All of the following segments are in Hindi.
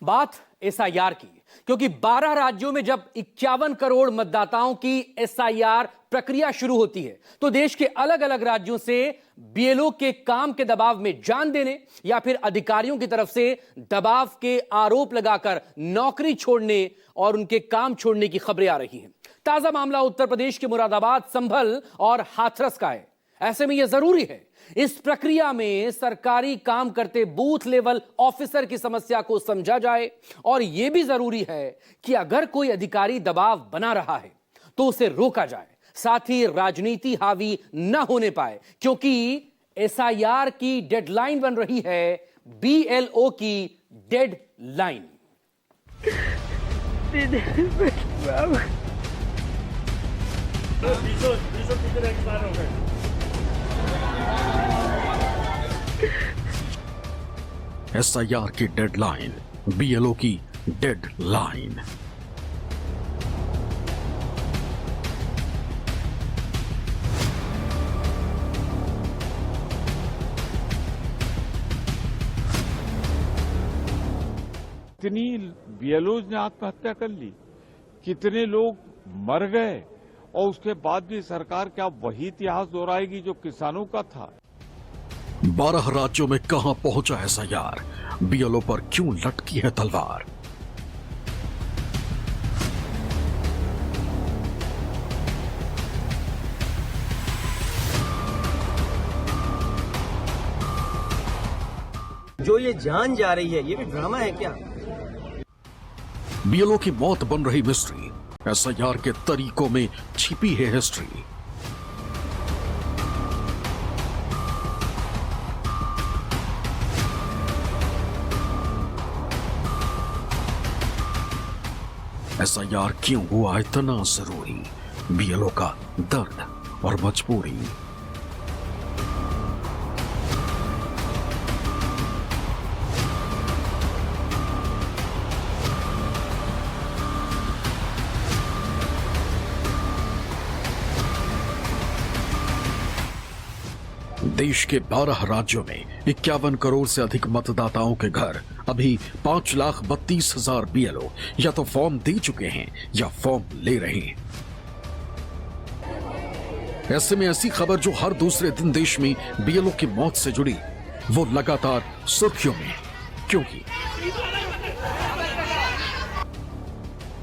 बात एसआईआर की, क्योंकि 12 राज्यों में जब 51 करोड़ मतदाताओं की एसआईआर प्रक्रिया शुरू होती है तो देश के अलग अलग राज्यों से बीएलओ के काम के दबाव में जान देने या फिर अधिकारियों की तरफ से दबाव के आरोप लगाकर नौकरी छोड़ने और उनके काम छोड़ने की खबरें आ रही हैं। ताजा मामला उत्तर प्रदेश के मुरादाबाद, संभल और हाथरस का है। ऐसे में यह जरूरी है इस प्रक्रिया में सरकारी काम करते बूथ लेवल ऑफिसर की समस्या को समझा जाए और यह भी जरूरी है कि अगर कोई अधिकारी दबाव बना रहा है तो उसे रोका जाए, साथ ही राजनीति हावी न होने पाए, क्योंकि एसआईआर की डेडलाइन बन रही है बीएलओ की डेडलाइन। एसआईआर की डेडलाइन, बीएलओ की डेडलाइन। कितनी बीएलओज ने आत्महत्या कर ली, कितने लोग मर गए और उसके बाद भी सरकार क्या वही इतिहास दोहराएगी जो किसानों का था। 12 राज्यों में कहां पहुंचा एसआईआर, बीएलओ पर क्यों लटकी है तलवार। जो ये जान जा रही है, ये भी ड्रामा है क्या? बीएलओ की मौत बन रही मिस्ट्री, एसआईआर के तरीकों में छिपी है हिस्ट्री। एसआईआर क्यों हुआ इतना जरूरी, बीएलओ का दर्द और मजबूरी। देश के 12 राज्यों में 51 करोड़ से अधिक मतदाताओं के घर अभी 5,32,000 बीएलओ या तो फॉर्म दे चुके हैं या फॉर्म ले रहे हैं। ऐसे में ऐसी खबर जो हर दूसरे दिन देश में बीएलओ की मौत से जुड़ी, वो लगातार सुर्खियों में, क्योंकि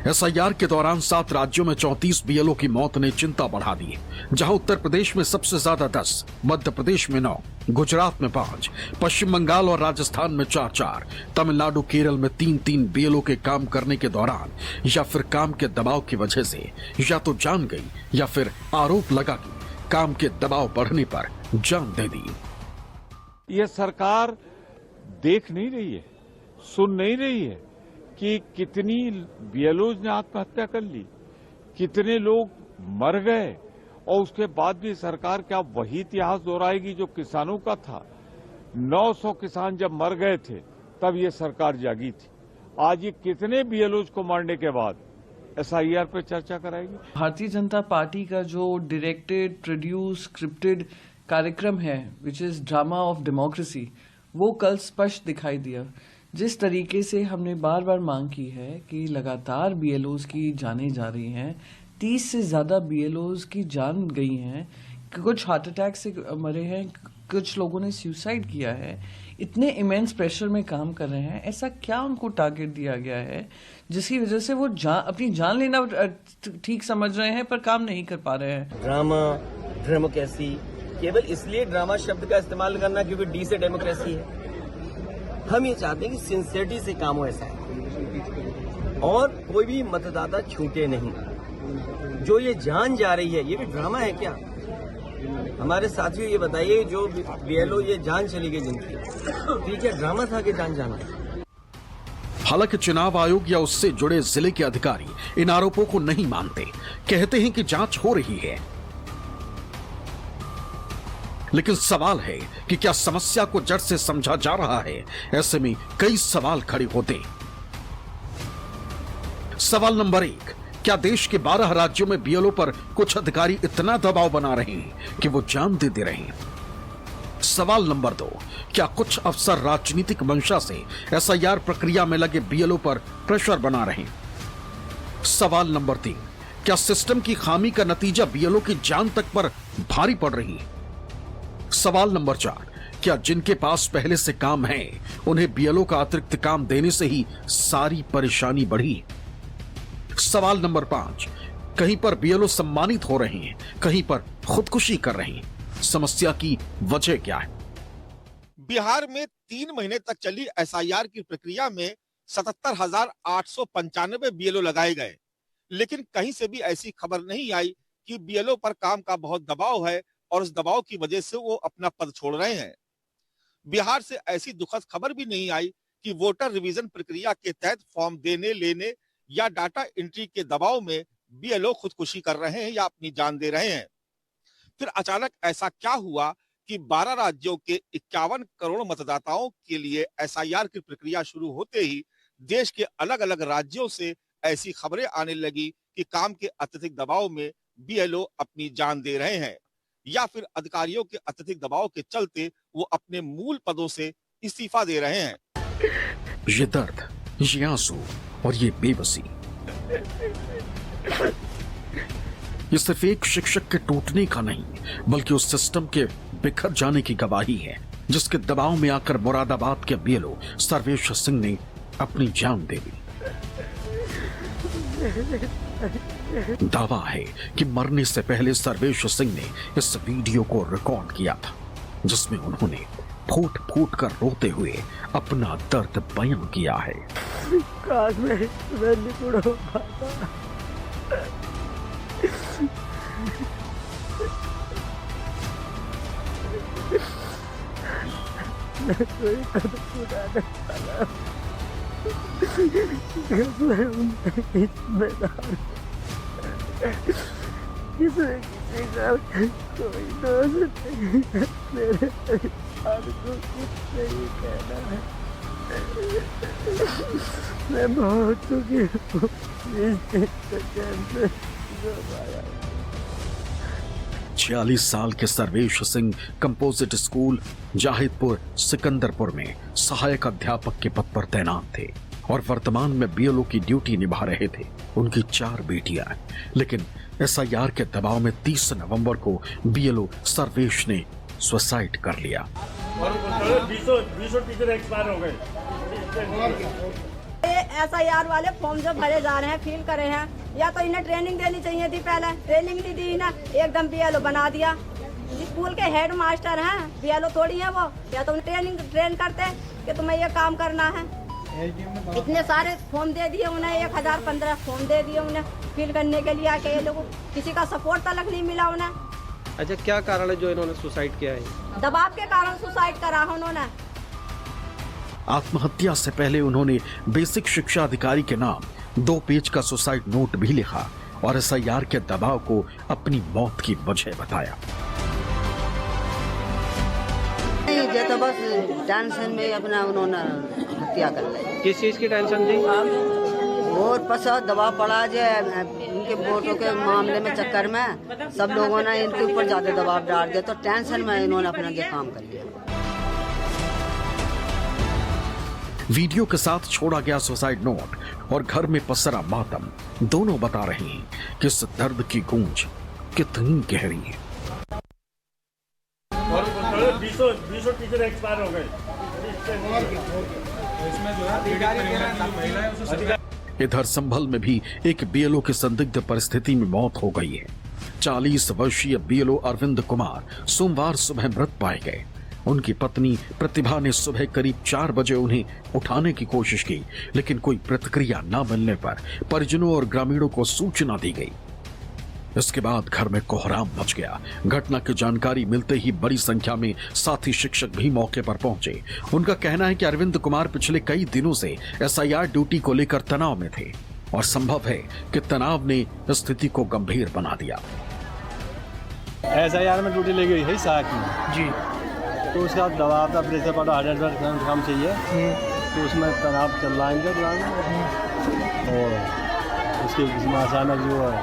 एसआईआर के दौरान 7 राज्यों में 34 बीएलओ की मौत ने चिंता बढ़ा दी, जहां उत्तर प्रदेश में सबसे ज्यादा 10, मध्य प्रदेश में 9, गुजरात में 5, पश्चिम बंगाल और राजस्थान में 4-4, तमिलनाडु केरल में 3-3 बीएलओ के काम करने के दौरान या फिर काम के दबाव की वजह से या तो जान गई या फिर आरोप लगा कि काम के दबाव बढ़ने पर जान दे दी। ये सरकार देख नहीं रही है, सुन नहीं रही है कि कितनी बीएलओज ने आत्महत्या कर ली, कितने लोग मर गए और उसके बाद भी सरकार क्या वही इतिहास दोहराएगी जो किसानों का था। 900 किसान जब मर गए थे तब ये सरकार जागी थी। आज ये कितने बीएलओज को मारने के बाद एसआईआर पर चर्चा कराएगी। भारतीय जनता पार्टी का जो डायरेक्टेड, प्रोड्यूस, स्क्रिप्टेड कार्यक्रम है, which is drama of democracy, वो कल स्पष्ट दिखाई दिया। जिस तरीके से हमने बार बार मांग की है कि लगातार बीएलओज की जानें जा रही हैं, 30 से ज्यादा बीएलओज की जान गई हैं, कुछ हार्ट अटैक से मरे हैं, कुछ लोगों ने सुसाइड किया है, इतने इमेंस प्रेशर में काम कर रहे हैं। ऐसा क्या उनको टारगेट दिया गया है जिसकी वजह से वो अपनी जान लेना ठीक समझ रहे हैं पर काम नहीं कर पा रहे हैं। ड्रामा, डेमोक्रेसी, केवल इसलिए ड्रामा शब्द का इस्तेमाल करना क्योंकि डी से डेमोक्रेसी है। हम ये चाहते हैं कि सिंसियरिटी से काम हो ऐसा है और कोई भी मतदाता छूटे नहीं। जो ये जान जा रही है, ये भी ड्रामा है क्या? हमारे साथियों ये बताइए, जो बीएलओ ये जान चली गई जिनकी, ठीक है, ड्रामा था कि जान जाना? हालांकि चुनाव आयोग या उससे जुड़े जिले के अधिकारी इन आरोपों को नहीं मानते, कहते हैं कि जांच हो रही है। लेकिन सवाल है कि क्या समस्या को जड़ से समझा जा रहा है? ऐसे में कई सवाल खड़े होते। सवाल नंबर 1, क्या देश के 12 राज्यों में बीएलओ पर कुछ अधिकारी इतना दबाव बना रहे हैं कि वो जान दे रहे हैं? सवाल नंबर 2, क्या कुछ अफसर राजनीतिक मंशा से एसआईआर प्रक्रिया में लगे बीएलओ पर प्रेशर बना रहे हैं? सवाल नंबर 3, क्या सिस्टम की खामी का नतीजा बीएलओ की जान तक पर भारी पड़ रही है? सवाल नंबर 4, क्या जिनके पास पहले से काम है उन्हें बीएलओ का अतिरिक्त काम देने से ही सारी परेशानी बढ़ी? सवाल नंबर 5, कहीं पर बीएलओ सम्मानित हो रहे हैं, कहीं पर खुदकुशी कर रहे हैं। समस्या की वजह क्या है? बिहार में 3 महीने तक चली एसआईआर की प्रक्रिया में 77,895 बीएलओ लगाए गए, लेकिन कहीं से भी ऐसी खबर नहीं आई कि बीएलओ पर काम का बहुत दबाव है और उस दबाव की वजह से वो अपना पद छोड़ रहे हैं। बिहार से ऐसी दुखद खबर भी नहीं आई कि वोटर रिवीजन प्रक्रिया के तहत फॉर्म देने लेने या डाटा एंट्री के दबाव में बीएलओ खुदकुशी कर रहे हैं या अपनी जान दे रहे हैं। फिर अचानक ऐसा क्या हुआ कि 12 राज्यों के 51 करोड़ मतदाताओं के लिए एसआईआर की प्रक्रिया शुरू होते ही देश के अलग अलग राज्यों से ऐसी खबरें आने लगी कि काम के अत्यधिक दबाव में बीएलओ अपनी जान दे रहे हैं या फिर अधिकारियों के अत्यधिक दबाव के चलते वो अपने मूल पदों से इस्तीफा दे रहे हैं। ये दर्द, ये आंसू और ये बेबसी, ये सिर्फ एक शिक्षक के टूटने का नहीं बल्कि उस सिस्टम के बिखर जाने की गवाही है जिसके दबाव में आकर मुरादाबाद के बीएलओ सर्वेश सिंह ने अपनी जान दे दी। दावा है कि मरने से पहले सर्वेश सिंह ने इस वीडियो को रिकॉर्ड किया था जिसमें उन्होंने फूट फूट कर रोते हुए अपना दर्द बयां किया है। काश मैं निपुण हो पाता। कोई कदम उठाने वाला मैं उनका जिम्मेदार, किसी का कोई दोष नहीं है, मेरे परिवार को कुछ नहीं कहना है। मैं बहुत दुखी हूँ। 46 साल के सर्वेश सिंह कंपोजिट स्कूल जाहिदपुर सिकंदरपुर में सहायक अध्यापक के पद पर तैनात थे और वर्तमान में बीएलओ की ड्यूटी निभा रहे थे। उनकी 4 बेटियां हैं, लेकिन एसआईआर के दबाव में 30 नवंबर को बीएलओ सर्वेश ने सुसाइड कर लिया। 20 टीचर एक्सपायर हो गए। एसआईआर वाले फॉर्म जो भरे जा रहे हैं, फिल करे हैं, या तो इन्हें ट्रेनिंग देनी चाहिए थी, पहले ट्रेनिंग नहीं दी ना, एकदम बीएलओ बना दिया। स्कूल के हेड मास्टर हैं, बीएलओ थोड़ी है वो, या तो ट्रेनिंग ट्रेन करते कि तुम्हें ये काम करना है। इतने सारे फॉर्म दे दिए उन्हें, 1015 फॉर्म दे दिए उन्हें फिल करने के लिए, आके ये लोग किसी का सपोर्ट तक नहीं मिला उन्हें। अच्छा, क्या कारण है जो इन्होंने सुसाइड किया है? दबाव के कारण सुसाइड करा उन्होंने। आत्महत्या से पहले उन्होंने बेसिक शिक्षा अधिकारी के नाम 2 पेज का सुसाइड नोट भी लिखा और एसआईआर के दबाव को अपनी मौत की वजह बताया। ये तो बस टेंशन में अपना उन्होंने हत्या कर ली। किस चीज की टेंशन थी? और पसा दबाव पड़ा जो इनके वोटों के मामले में चक्कर में सब लोगों ने इनके ऊपर ज्यादा दबाव डाल दिया, तो टेंशन में इन्होंने अपना ये काम कर लिया। वीडियो के साथ छोड़ा गया सुसाइड नोट और घर में पसरा मातम दोनों बता रहे हैं कि इस दर्द की गूंज कितनी गहरी है। 20 टीचर एक्सपायर हो गए। इधर संभल में भी एक बीएलओ की संदिग्ध परिस्थिति में मौत हो गई है। 40 वर्षीय बीएलओ अरविंद कुमार सोमवार सुबह मृत पाए गए। उनकी पत्नी प्रतिभा ने सुबह करीब 4 बजे उन्हें उठाने की कोशिश की, लेकिन कोई प्रतिक्रिया न मिलने पर परिजनों और ग्रामीणों को सूचना दी गई। इसके बाद घर में कोहराम मच गया। घटना की जानकारी मिलते ही बड़ी संख्या में साथी शिक्षक भी मौके पर पहुंचे। उनका कहना है कि अरविंद कुमार पिछले कई दिनों से एसआईआर ड्यूटी को लेकर तनाव में थे और संभव है कि तनाव ने स्थिति को गंभीर बना दिया। एसआईआर में ड्यूटी ले गई है साथ में जी, तो उसका दबाव था, प्रेशर पड़ा, 100% काम चाहिए, तो उसमें तनाव चल रहा है और उसके अचानक जो है।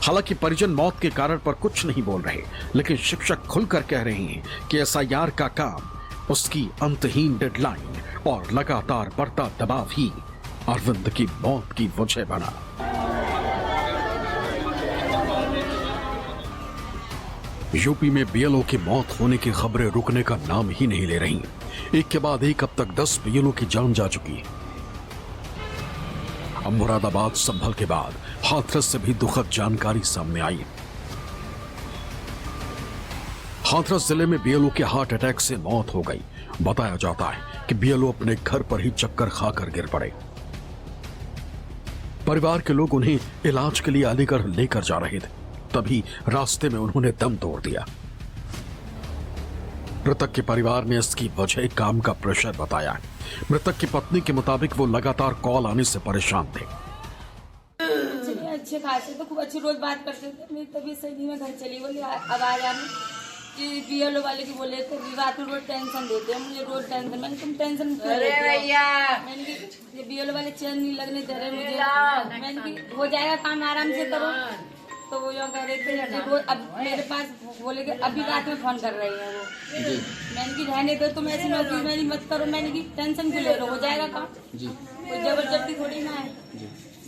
हालांकि परिजन मौत के कारण पर कुछ नहीं बोल रहे, लेकिन शिक्षक खुलकर कह रहे हैं कि एसआईआर का काम, उसकी अंतहीन डेडलाइन और लगातार बढ़ता दबाव ही अरविंद की मौत की वजह बना। यूपी में बीएलओ की मौत होने की खबरें रुकने का नाम ही नहीं ले रही। एक के बाद एक अब तक 10 बीएलओ की जान जा चुकी है। अब मुरादाबाद संभल के बाद हाथरस से भी दुखद जानकारी सामने आई। हाथरस जिले में बीएलओ के हार्ट अटैक से मौत हो गई। बताया जाता है कि बीएलओ अपने घर पर ही चक्कर खाकर गिर पड़े। परिवार के लोग उन्हें इलाज के लिए अलीगढ़ लेकर जा रहे थे, तभी रास्ते में उन्होंने दम तोड़ दिया। मृतक के परिवार ने इसकी वजह काम का प्रेशर बताया है। मृतक की पत्नी के मुताबिक वो लगातार कॉल आने से परेशान थे। अच्छे खासे तो खूब अच्छी रोज बात करते थे। मेरी तबीयत सही नहीं, मैं घर चली बोली अब आ जाना कि बीएलओ वाले की बोले थे रात में रोज टेंशन देते हैं मुझे, रोज टेंशन। मैंने तुम टेंशन क्यों लेते हो? मैंने कि बीएलओ वाले चैन नहीं लगने दे रहे मुझे। मैंने कि हो जाएगा काम, आराम से करो। तो वो कह रहे थे रोज अब मेरे पास बोले कि अभी रात में फोन कर रहे हैं वो। मैंने कि रहने दो, तुम ऐसी नौकरी मेरी मत करो। मैंने की टेंशन क्यों ले रहे हो, हो जाएगा काम। कोई जबरदस्ती थोड़ी ना है।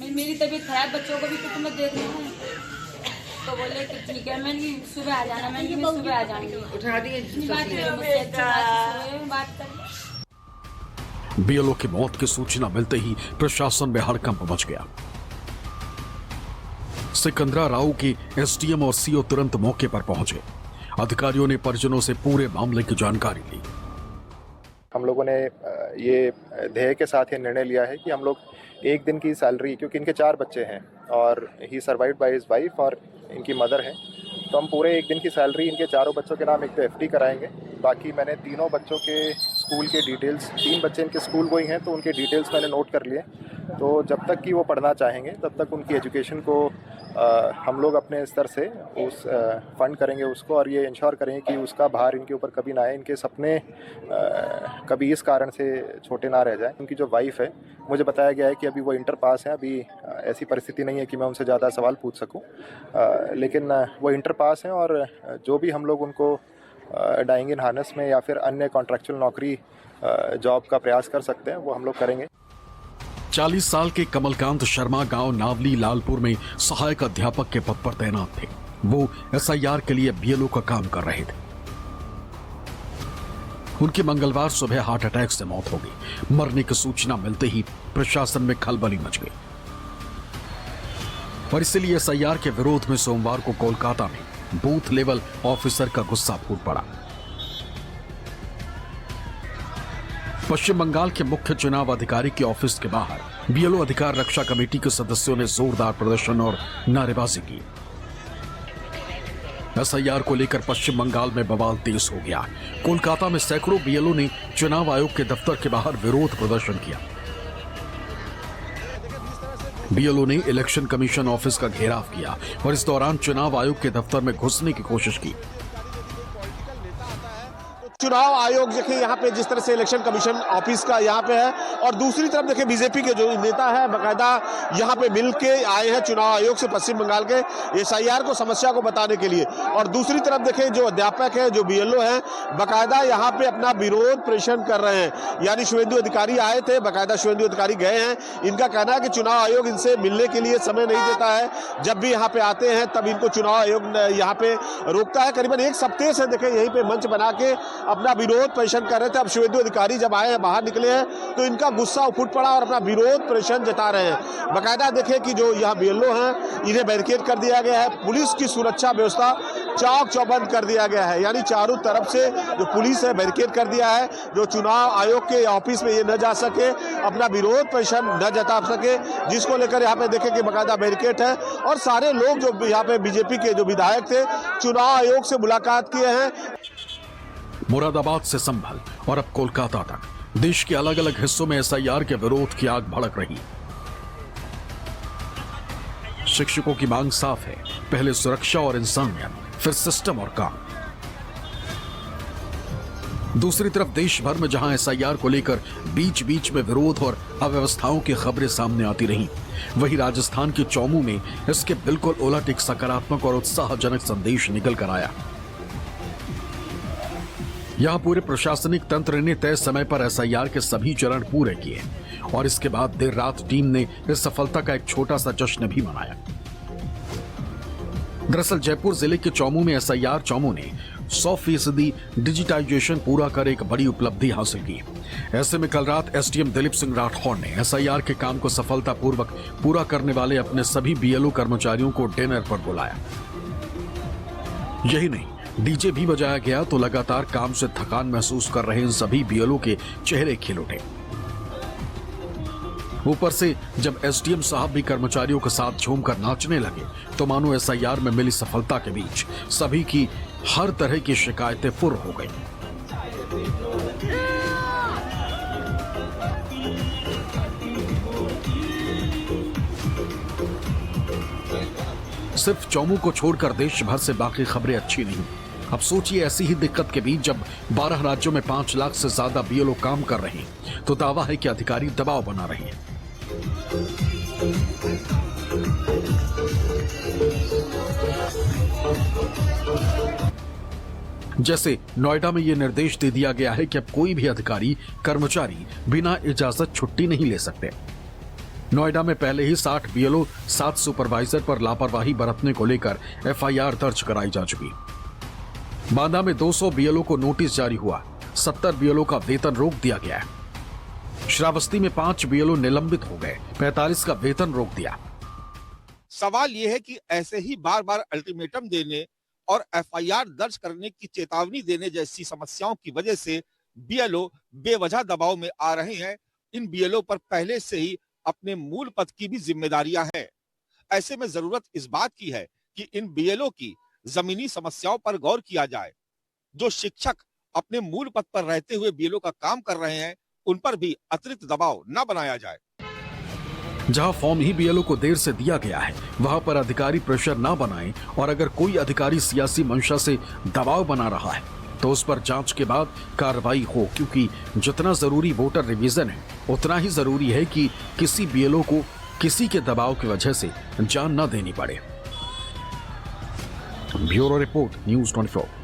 मेरी तबीयत खराब, बच्चों को भी तो तुम्हें देखना है। तो बोले कि ठीक है, मैंने सुबह आ जाना। मैंने सुबह आ जाऊंगी। बात कर। बीएलओ की मौत की सूचना मिलते ही प्रशासन में हड़कंप मच गया। सिकंदरा राव की एसडीएम और सीओ तुरंत मौके पर पहुंचे। अधिकारियों ने परिजनों से पूरे मामले की जानकारी ली। हम लोगों ने ये ध्येय के साथ ये निर्णय लिया है कि हम लोग एक दिन की सैलरी, क्योंकि इनके 4 बच्चे हैं और ही सर्वाइव्ड बाय हिज वाइफ और इनकी मदर है, तो हम पूरे एक दिन की सैलरी इनके चारों बच्चों के नाम एक तो एफडी कराएंगे। बाकी मैंने तीनों बच्चों के स्कूल के डिटेल्स, 3 बच्चे इनके स्कूल गोइंग हैं तो उनके डिटेल्स मैंने नोट कर लिए। तो जब तक कि वो पढ़ना चाहेंगे तब तक उनकी एजुकेशन को हम लोग अपने स्तर से उस फंड करेंगे उसको, और ये इंश्योर करेंगे कि उसका भार इनके ऊपर कभी ना आए, इनके सपने कभी इस कारण से छोटे ना रह जाएं। उनकी जो वाइफ है, मुझे बताया गया है कि अभी वो इंटर पास है। अभी ऐसी परिस्थिति नहीं है कि मैं उनसे ज़्यादा सवाल पूछ सकूं, लेकिन वो इंटर पास हैं और जो भी हम लोग उनको डाइंग इन हार्नेस में या फिर अन्य कॉन्ट्रैक्चुअल नौकरी जॉब का प्रयास कर सकते हैं वो हम लोग करेंगे। 40 साल के कमलकांत शर्मा गांव नावली लालपुर में सहायक अध्यापक के पद पर तैनात थे। वो एसआईआर के लिए बीएलओ का काम कर रहे थे। उनकी मंगलवार सुबह हार्ट अटैक से मौत हो गई। मरने की सूचना मिलते ही प्रशासन में खलबली मच गई और इसलिए एसआईआर के विरोध में सोमवार को कोलकाता में बूथ लेवल ऑफिसर का गुस्सा फूट पड़ा। पश्चिम बंगाल के मुख्य चुनाव अधिकारी के ऑफिस के बाहर बीएलओ अधिकार रक्षा कमेटी के सदस्यों ने जोरदार प्रदर्शन और नारेबाजी की। एसआईआर को लेकर पश्चिम बंगाल में बवाल तेज हो गया। कोलकाता में सैकड़ों बीएलओ ने चुनाव आयोग के दफ्तर के बाहर विरोध प्रदर्शन किया। बीएलओ ने इलेक्शन कमीशन ऑफिस का घेराव किया और इस दौरान चुनाव आयोग के दफ्तर में घुसने की कोशिश की। चुनाव आयोग देखिए यहाँ पे जिस तरह से इलेक्शन कमीशन ऑफिस का यहाँ पे है, और दूसरी तरफ देखिए बीजेपी के जो नेता है बकायदा यहाँ पे मिल के आए हैं चुनाव आयोग से पश्चिम बंगाल के एसआईआर को समस्या को बताने के लिए। और दूसरी तरफ देखिए जो अध्यापक है, जो बीएलओ हैं, बकायदा यहाँ पे अपना विरोध प्रदर्शन कर रहे हैं। यानी शुभेंदु अधिकारी आए थे, बकायदा शुभेंदु अधिकारी गए हैं। इनका कहना है कि चुनाव आयोग इनसे मिलने के लिए समय नहीं देता है। जब भी यहाँ पे आते हैं तब इनको चुनाव आयोग यहाँ पे रोकता है। करीबन 1 सप्ताह से देखिए यहीं पे मंच बना के अपना विरोध प्रदर्शन कर रहे थे। अब शुभेंदु अधिकारी जब आए हैं, बाहर निकले हैं, तो इनका गुस्सा फूट पड़ा और अपना विरोध प्रदर्शन जता रहे हैं। बाकायदा देखिए कि जो यहाँ बीएलओ हैं इन्हें बैरिकेड कर दिया गया है। पुलिस की सुरक्षा व्यवस्था चौक चौबंद कर दिया गया है। यानी चारों तरफ से जो पुलिस है बैरिकेड कर दिया है, जो चुनाव आयोग के ऑफिस में ये न जा सके, अपना विरोध प्रदर्शन न जता सके, जिसको लेकर यहाँ पे देखें कि बाकायदा बैरिकेड है। और सारे लोग जो यहाँ पे बीजेपी के जो विधायक थे चुनाव आयोग से मुलाकात किए हैं। मुरादाबाद से संभल और अब कोलकाता तक देश के अलग अलग हिस्सों में एसआईआर के विरोध की आग भड़क रही। शिक्षकों की मांग साफ है, पहले सुरक्षा और इंसानियत, फिर सिस्टम और काम। दूसरी तरफ देश भर में जहां एसआईआर को लेकर बीच बीच में विरोध और अव्यवस्थाओं की खबरें सामने आती रहीं, वहीं राजस्थान के चौमू में इसके बिल्कुल उलट एक सकारात्मक और उत्साहजनक संदेश निकल कर आया। यहां पूरे प्रशासनिक तंत्र ने तय समय पर एसआईआर के सभी चरण पूरे किए और इसके बाद देर रात टीम ने इस सफलता का एक छोटा सा जश्न भी मनाया। दरअसल जयपुर जिले के चौमू में एसआईआर चौमू ने 100% डिजिटाइजेशन पूरा कर एक बड़ी उपलब्धि हासिल की। ऐसे में कल रात एसडीएम दिलीप सिंह राठौड़ ने एसआईआर के काम को सफलतापूर्वक पूरा करने वाले अपने सभी बीएलओ कर्मचारियों को डिनर पर बुलाया। यही नहीं, डीजे भी बजाया गया तो लगातार काम से थकान महसूस कर रहे इन सभी बीएलओ के चेहरे खिल उठे। ऊपर से जब एसडीएम साहब भी कर्मचारियों के साथ झूमकर नाचने लगे तो मानो एसआईआर में मिली सफलता के बीच सभी की हर तरह की शिकायतें फुर हो गई। सिर्फ चौमू को छोड़कर देश भर से बाकी खबरें अच्छी नहीं। अब सोचिए ऐसी ही दिक्कत के बीच जब 12 राज्यों में 5 लाख से ज्यादा बीएलओ काम कर रहे हैं तो दावा है कि अधिकारी दबाव बना रहे हैं। जैसे नोएडा में यह निर्देश दे दिया गया है कि अब कोई भी अधिकारी कर्मचारी बिना इजाजत छुट्टी नहीं ले सकते। नोएडा में पहले ही 60 बीएलओ 7 सुपरवाइजर पर लापरवाही बरतने को लेकर एफआईआर दर्ज कराई जा चुकी। बांदा में 200 बीएलओ को नोटिस जारी हुआ, 70 बीएलओ का वेतन रोक दिया गया है। श्रावस्ती में 5 बीएलओ निलंबित हो गए, 45 का वेतन रोक दिया। सवाल यह है कि ऐसे ही बार बार अल्टीमेटम देने और एफआईआर दर्ज करने की चेतावनी देने जैसी समस्याओं की वजह से बीएलओ बेवजह दबाव में आ रहे हैं। इन बीएलओ पर पहले से ही अपने मूल पद की भी जिम्मेदारियां हैं। ऐसे में जरूरत इस बात की है कि इन बीएलओ की जमीनी समस्याओं पर गौर किया जाए। जो शिक्षक अपने मूल पद पर रहते हुए बीएलओ का काम कर रहे हैं उन पर भी अतिरिक्त दबाव न बनाया जाए। जहां फॉर्म ही बीएलओ को देर से दिया गया है वहां पर अधिकारी प्रेशर ना बनाएं और अगर कोई अधिकारी सियासी मंशा से दबाव बना रहा है तो उस पर जांच के बाद कार्रवाई हो, क्योंकि जितना जरूरी वोटर रिवीजन है उतना ही जरूरी है कि किसी बीएलओ को किसी के दबाव की वजह से जान न देनी पड़े। Bureau report, news 24।